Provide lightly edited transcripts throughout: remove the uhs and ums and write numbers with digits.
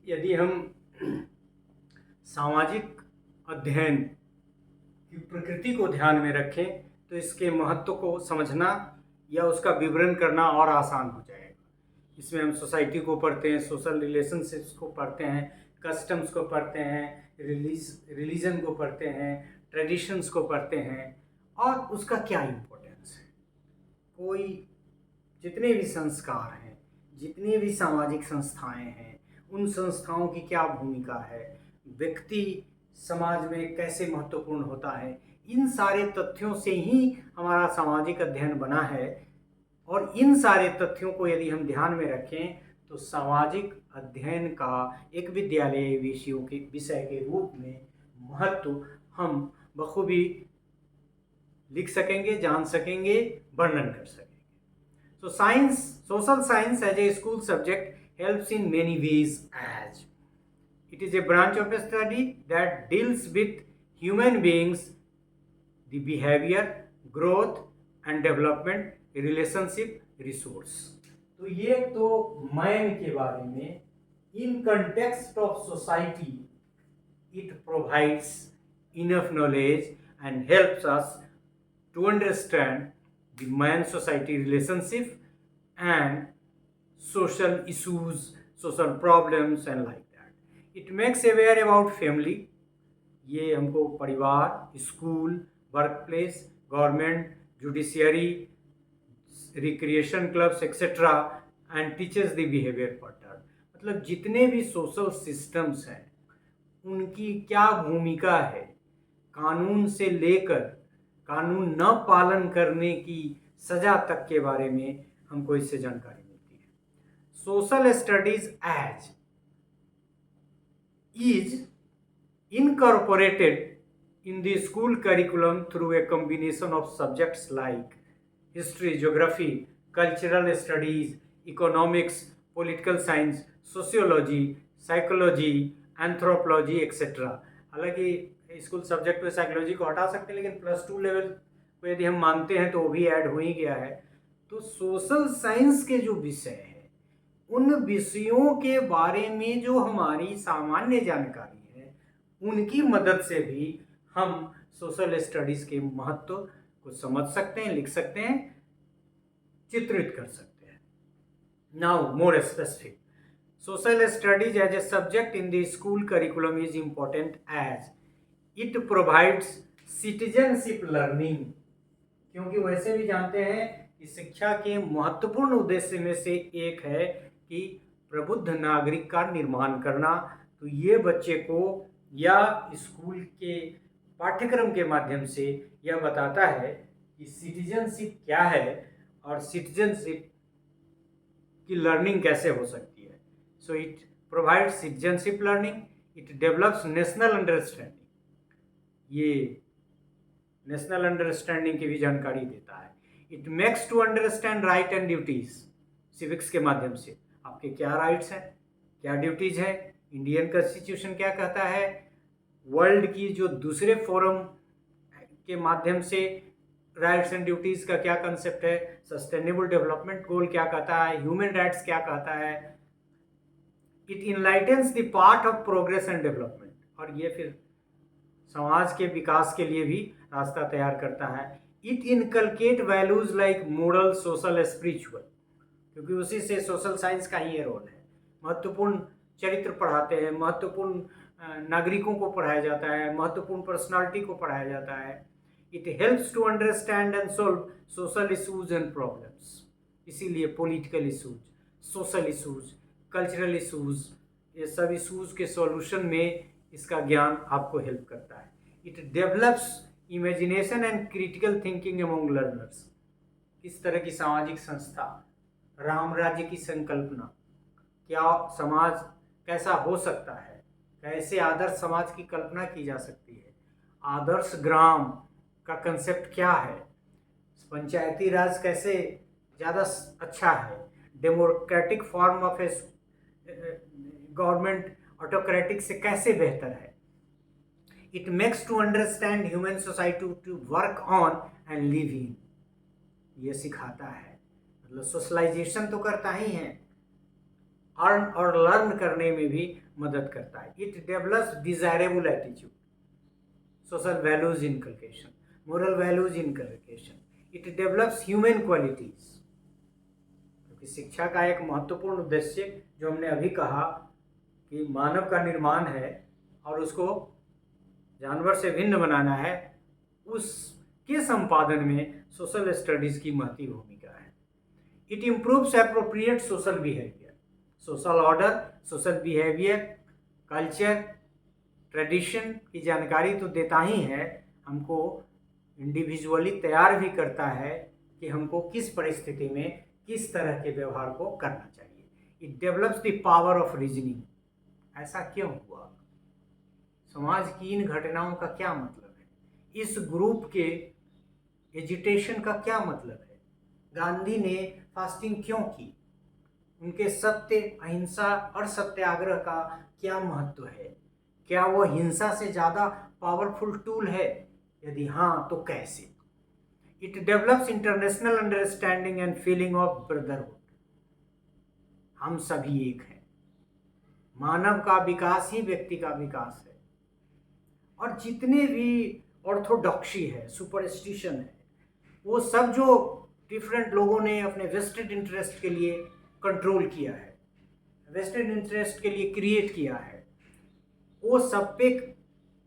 यदि हम सामाजिक अध्ययन की प्रकृति को ध्यान में रखें तो इसके महत्व को समझना या उसका विवरण करना और आसान हो जाएगा। इसमें हम सोसाइटी को पढ़ते हैं, सोशल रिलेशनशिप्स को पढ़ते हैं, कस्टम्स को पढ़ते हैं, रिलीजन को पढ़ते हैं, ट्रेडिशंस को पढ़ते हैं और उसका क्या इम्पोर्टेंस है। कोई जितने भी संस्कार हैं, जितनी भी सामाजिक संस्थाएं हैं, उन संस्थाओं की क्या भूमिका है, व्यक्ति समाज में कैसे महत्वपूर्ण होता है, इन सारे तथ्यों से ही हमारा सामाजिक अध्ययन बना है। और इन सारे तथ्यों को यदि हम ध्यान में रखें तो सामाजिक अध्ययन का एक विद्यालय विषय के रूप में महत्व हम बखूबी लिख सकेंगे, जान सकेंगे, वर्णन कर सकेंगे। So science, social science as a school subject helps in many ways as it is a branch of study that deals with human beings, the behavior, growth and development, relationship, resource. तो ये तो man के बारे में, in context of society, it provides enough knowledge and helps us to understand the man-society relationship and social issues, social problems and like that. It makes aware about family. ये हमको परिवार, school, work place, government, judiciary, recreation clubs etcetera and teachers the behaviour pattern. मतलब जितने भी social systems हैं उनकी क्या भूमिका है, कानून से लेकर कानून न पालन करने की सजा तक के बारे में हमको इससे जानकारी मिलती है। Social studies as is incorporated in the school curriculum through a combination of subjects like history, geography, cultural studies, economics, political science, sociology, psychology, anthropology, etc. हालांकि स्कूल सब्जेक्ट में साइकोलॉजी को हटा सकते हैं, लेकिन +2 लेवल को यदि हम मानते हैं तो वो भी ऐड हो ही गया है। तो सोशल साइंस के जो विषय हैं उन विषयों के बारे में जो हमारी सामान्य जानकारी उनकी मदद से भी हम सोशल स्टडीज के महत्व को समझ सकते हैं, लिख सकते हैं, चित्रित कर सकते हैं। Now more specific, social studies as a subject in the school curriculum is important as it provides citizenship learning. क्योंकि वैसे भी जानते हैं कि शिक्षा के महत्वपूर्ण उद्देश्य में से एक है कि प्रबुद्ध नागरिक का निर्माण करना। तो ये बच्चे को या स्कूल के पाठ्यक्रम के माध्यम से यह बताता है कि सिटीजनशिप क्या है और सिटीजनशिप की लर्निंग कैसे हो सकती है। So it provides citizenship learning, it develops national understanding. ये नेशनल अंडरस्टैंडिंग की भी जानकारी देता है। It makes to understand right and duties, civics के माध्यम से आपके क्या राइट्स हैं, क्या ड्यूटीज हैं, इंडियन कॉन्स्टिट्यूशन क्या कहता है, वर्ल्ड की जो दूसरे फोरम के माध्यम से राइट्स एंड ड्यूटीज का क्या कंसेप्ट है, सस्टेनेबल डेवलपमेंट गोल क्या कहता है, ह्यूमन राइट्स क्या कहता है। It enlightens the path of progress and development, और ये फिर समाज के विकास के लिए भी रास्ता तैयार करता है। It inculcate values like moral, social, spiritual, क्योंकि उसी से सोशल साइंस का ही ये रोल है। महत्वपूर्ण चरित्र पढ़ाते हैं, महत्वपूर्ण नागरिकों को पढ़ाया जाता है, महत्वपूर्ण पर्सनालिटी को पढ़ाया जाता है। It helps to understand and solve social issues and problems. इसीलिए political issues, social issues, cultural issues, ये सब इशूज के सॉल्यूशन में इसका ज्ञान आपको हेल्प करता है। It develops imagination and critical thinking among learners. किस तरह की सामाजिक संस्था, राम राज्य की संकल्पना, क्या समाज कैसा हो सकता है, कैसे आदर्श समाज की कल्पना की जा सकती है, आदर्श ग्राम का कंसेप्ट क्या है, पंचायती राज कैसे ज़्यादा अच्छा है, democratic form of a government autocratic से कैसे बेहतर है। It makes to understand human society to work on and live in, ये सिखाता है। मतलब सोशलाइजेशन तो करता ही है, अर्न और लर्न करने में भी मदद करता है। It develops desirable attitude, social values inculcation, moral values inculcation. It develops human qualities, क्योंकि शिक्षा का एक महत्वपूर्ण उद्देश्य जो हमने अभी कहा कि मानव का निर्माण है और उसको जानवर से भिन्न बनाना है, उसके संपादन में सोशल स्टडीज की महती भूमिका है। It improves appropriate social behaviour, social order, social behaviour, culture, tradition की जानकारी तो देता ही है, हमको इंडिविजुअली तैयार भी करता है कि हमको किस परिस्थिति में किस तरह के व्यवहार को करना चाहिए। It develops the power of reasoning, ऐसा क्यों हुआ, समाज की इन घटनाओं का क्या मतलब है, इस ग्रुप के एजिटेशन का क्या मतलब है, गांधी ने फास्टिंग क्यों की, उनके सत्य, अहिंसा और सत्याग्रह का क्या महत्व है, क्या वो हिंसा से ज़्यादा पावरफुल टूल है, यदि हाँ तो कैसे। It develops international understanding and feeling of brotherhood, हम सभी एक हैं, मानव का विकास ही व्यक्ति का विकास है। और जितने भी ऑर्थोडॉक्सी है, सुपरस्टिशन है, वो सब जो डिफरेंट लोगों ने अपने वेस्टेड इंटरेस्ट के लिए कंट्रोल किया है, वेस्टेड इंटरेस्ट के लिए क्रिएट किया है, वो सब पे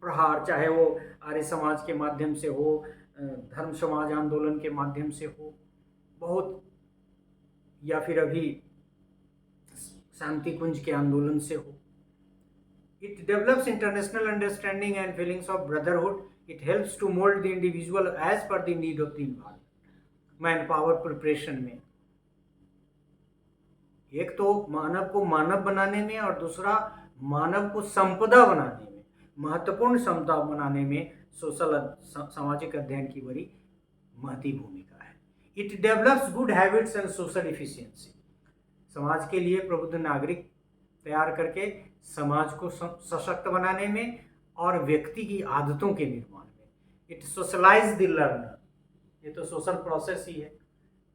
प्रहार, चाहे वो आर्य समाज के माध्यम से हो, धर्म समाज आंदोलन के माध्यम से हो, बहुत, या फिर अभी शांति कुंज के आंदोलन से हो। It develops international understanding and feelings of brotherhood. It helps to mould the individual as per the need of the environment. Man power preparation में एक तो मानव को मानव बनाने में और दूसरा मानव को संपदा बनाने में, महत्वपूर्ण क्षमता बनाने में सोशल सामाजिक अध्ययन की बड़ी महती भूमिका है। It develops good habits and social efficiency, समाज के लिए प्रबुद्ध नागरिक तैयार करके समाज को सशक्त बनाने में और व्यक्ति की आदतों के निर्माण में। इट सोशलाइज द लर्नर, ये तो सोशल प्रोसेस ही है,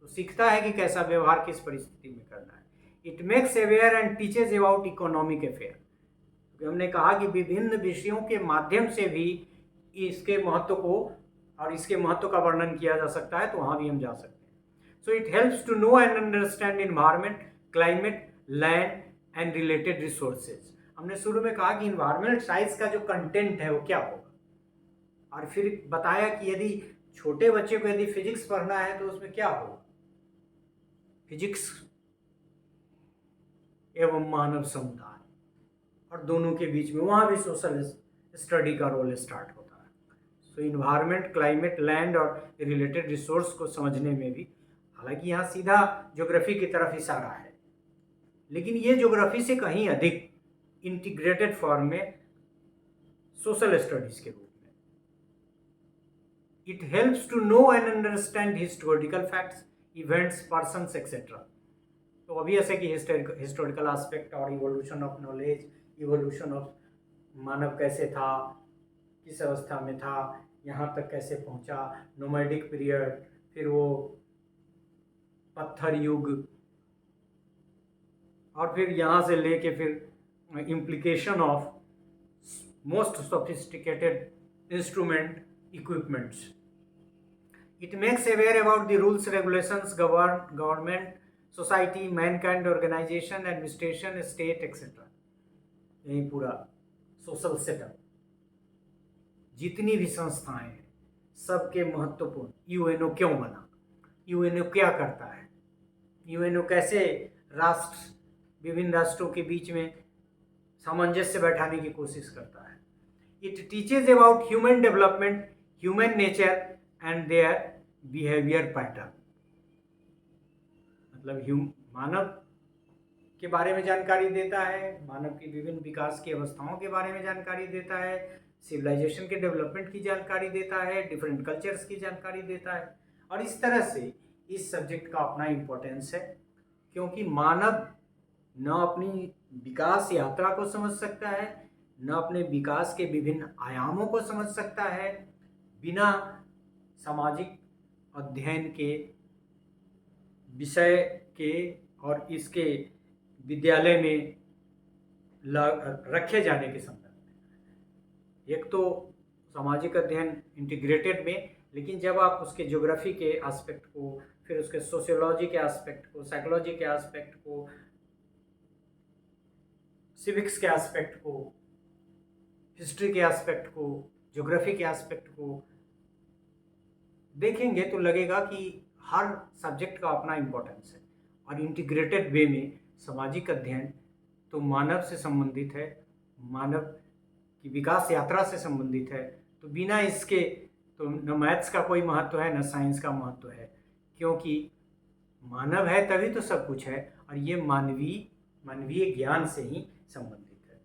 तो सीखता है कि कैसा व्यवहार किस परिस्थिति में करना है। It makes aware and teaches about economic affair, क्योंकि हमने कहा कि विभिन्न विषयों के माध्यम से भी इसके महत्व को और इसके महत्व का वर्णन किया जा सकता है, तो वहाँ भी हम जा सकते हैं। So it helps to know and understand environment, climate, land and related resources. हमने शुरू में कहा कि इन्वायरमेंट साइंस का जो कंटेंट है वो क्या होगा, और फिर बताया कि यदि छोटे बच्चे को यदि फिजिक्स पढ़ना है तो उसमें क्या होगा, फिजिक्स एवं मानव समुदाय, और दोनों के बीच में वहाँ भी सोशल स्टडी का रोल स्टार्ट होता है। सो इन्वायरमेंट, क्लाइमेट, लैंड और रिलेटेड रिसोर्स को समझने में भी, हालांकि यहाँ सीधा ज्योग्राफी की तरफ इशारा है, लेकिन ये ज्योग्राफी से कहीं अधिक इंटीग्रेटेड फॉर्म में सोशल स्टडीज के रूप में। It helps to know and understand historical facts, events, persons etcetera. तो ऑब्वियस है कि हिस्टोरिकल एस्पेक्ट और evolution of knowledge, evolution of मानव कैसे था, किस अवस्था में था, यहाँ तक कैसे पहुँचा, नोमैडिक पीरियड, फिर वो पत्थर युग, और फिर यहाँ से लेके फिर implication of most sophisticated instrument, equipments. It makes aware about the rules, regulations, government, society, mankind, organisation, administration, state etcetera. यही पूरा सोशल सेटअप, जितनी भी संस्थाएं हैं सबके महत्वपूर्ण। यूएनओ क्यों बना, यूएनओ क्या करता है, यूएनओ कैसे राष्ट्र, विभिन्न राष्ट्रों के बीच में सामंजस्य बैठाने की कोशिश करता है। It teaches about human development, human nature and their behaviour pattern, मतलब मानव के बारे में जानकारी देता है, मानव की विभिन्न विकास की अवस्थाओं के बारे में जानकारी देता है, सिविलाइजेशन के डेवलपमेंट की जानकारी देता है, डिफरेंट कल्चर्स की जानकारी देता है। और इस तरह से इस सब्जेक्ट का अपना इम्पोर्टेंस है, क्योंकि मानव न अपनी विकास यात्रा को समझ सकता है, न अपने विकास के विभिन्न आयामों को समझ सकता है बिना सामाजिक अध्ययन के, विषय के और इसके विद्यालय में रखे जाने के संदर्भ में। एक तो सामाजिक अध्ययन इंटीग्रेटेड में, लेकिन जब आप उसके ज्योग्राफी के एस्पेक्ट को, फिर उसके सोशियोलॉजी के एस्पेक्ट को, साइकोलॉजी के एस्पेक्ट को, सिविक्स के एस्पेक्ट को, हिस्ट्री के एस्पेक्ट को, ज्योग्राफी के एस्पेक्ट को देखेंगे तो लगेगा कि हर सब्जेक्ट का अपना इम्पोर्टेंस है। और इंटीग्रेटेड वे में सामाजिक अध्ययन तो मानव से संबंधित है, मानव की विकास यात्रा से संबंधित है, तो बिना इसके तो न मैथ्स का कोई महत्व है, न साइंस का महत्व है, क्योंकि मानव है तभी तो सब कुछ है, और ये मानवीय ज्ञान से ही संबंधित है।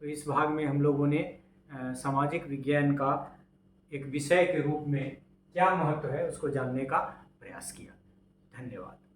तो इस भाग में हम लोगों ने सामाजिक विज्ञान का एक विषय के रूप में क्या महत्व है उसको जानने का प्रयास किया। धन्यवाद।